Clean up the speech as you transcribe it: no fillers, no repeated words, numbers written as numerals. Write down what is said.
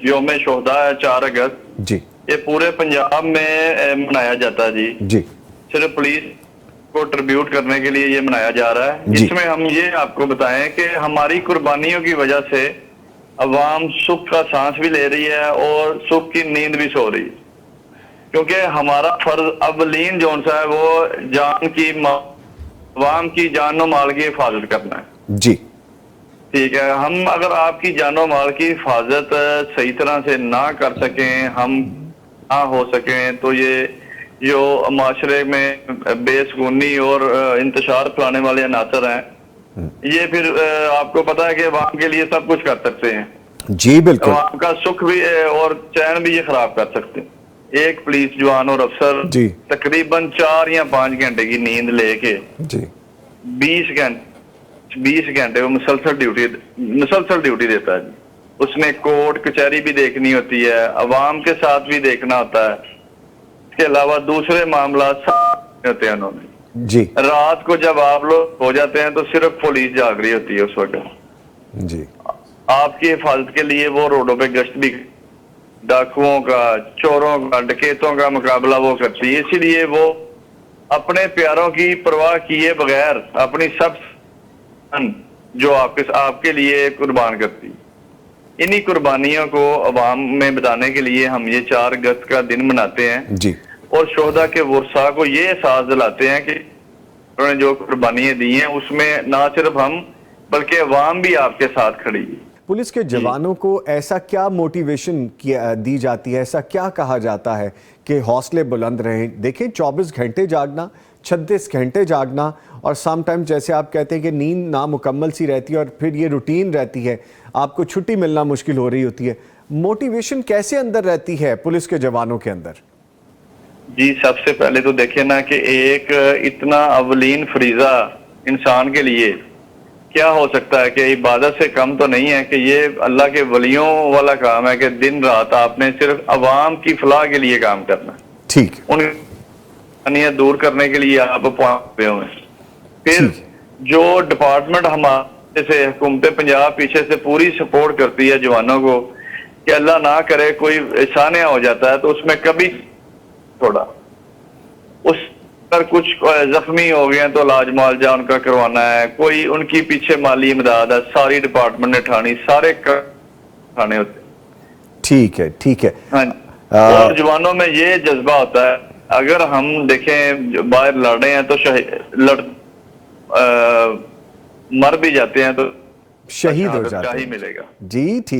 یوم شہدا ہے 4 اگست جی یہ پورے پنجاب میں منایا جاتا ہے جی صرف پولیس کو ٹریبیوٹ کرنے کے لیے یہ منایا جا رہا ہے جی اس میں ہم یہ آپ کو بتائیں کہ ہماری قربانیوں کی وجہ سے عوام سکھ کا سانس بھی لے رہی ہے اور سکھ کی نیند بھی سو رہی ہے کیونکہ ہمارا فرض اولین جون سا ہے وہ عوام کی جان و مال کی حفاظت کرنا ہے جی ٹھیک ہے ہم اگر آپ کی جان و مال کی حفاظت صحیح طرح سے نہ کر سکیں ہم نہ ہو سکیں تو یہ جو معاشرے میں بے سکونی اور انتشار پھیلانے والے عناصر ہیں یہ پھر آپ کو پتا ہے کہ عوام کے لیے سب کچھ کر سکتے ہیں جی بالکل عوام کا سکھ بھی اور چین بھی یہ خراب کر سکتے ہیں ایک پولیس جوان اور افسر جی تقریباً 4 یا 5 گھنٹے کی نیند لے کے جی 20 گھنٹے وہ مسلسل ڈیوٹی دیتا ہے اس نے کورٹ کچہری بھی دیکھنی ہوتی ہے عوام کے ساتھ بھی دیکھنا ہوتا ہے اس کے علاوہ دوسرے معاملات ہوتے ہیں انہوں نے جی رات کو جب آپ لوگ ہو جاتے ہیں تو صرف پولیس جاگ رہی ہوتی ہے اس وقت جی آپ کی حفاظت کے لیے وہ روڈوں پہ گشت بھی ڈاکوؤں کا چوروں کا ڈکیتوں کا مقابلہ وہ کرتی ہے اسی لیے وہ اپنے پیاروں کی پرواہ کیے بغیر اپنی سب جو آپ کے لیے قربان کرتی انہی قربانیوں کو عوام میں بتانے کے لیے ہم یہ 4 اگست کا دن مناتے ہیں جی اور شہداء کے ورثاء کو یہ احساس دلاتے ہیں کہ انہوں نے جو قربانیاں دی ہیں اس میں نہ صرف ہم بلکہ عوام بھی آپ کے ساتھ کھڑی ہے پولیس کے جوانوں کو ایسا کیا موٹیویشن دی جاتی ہے ایسا کیا کہا جاتا ہے کہ حوصلے بلند رہیں دیکھیں 24 گھنٹے جاگنا 36 گھنٹے جاگنا اور سم ٹائم جیسے آپ کہتے ہیں کہ نیند نامکمل سی رہتی ہے اور پھر یہ روٹین رہتی ہے آپ کو چھٹی ملنا مشکل ہو رہی ہوتی ہے موٹیویشن کیسے اندر رہتی ہے پولیس کے جوانوں کے اندر؟ جی سب سے پہلے تو دیکھیں نا کہ ایک اتنا اولین فریضہ انسان کے لیے کیا ہو سکتا ہے کہ عبادت سے کم تو نہیں ہے کہ یہ اللہ کے ولیوں والا کام ہے کہ دن رات آپ نے صرف عوام کی فلاح کے لیے کام کرنا ٹھیک ان دور کرنے کے لیے آپ پہنچے ہوئے پھر ٹھیک جو ڈپارٹمنٹ ہمارے سے حکومت پنجاب پیچھے سے پوری سپورٹ کرتی ہے جوانوں کو کہ اللہ نہ کرے کوئی سانحہ ہو جاتا ہے تو اس میں کبھی تھوڑا اس پر کچھ زخمی ہو گئے ہیں تو علاج معالجہ ان کا کروانا ہے کوئی ان کی پیچھے مالی امداد ہے ساری ڈپارٹمنٹ نے اٹھانی سارے اٹھانے ہوتے ٹھیک ہے ٹھیک ہے ہاں اور جوانوں میں یہ جذبہ ہوتا ہے اگر ہم دیکھیں باہر لڑ رہے ہیں تو مر بھی جاتے ہیں تو شہید ہو جاتے کیا ہی ہیں ملے گا جی ٹھیک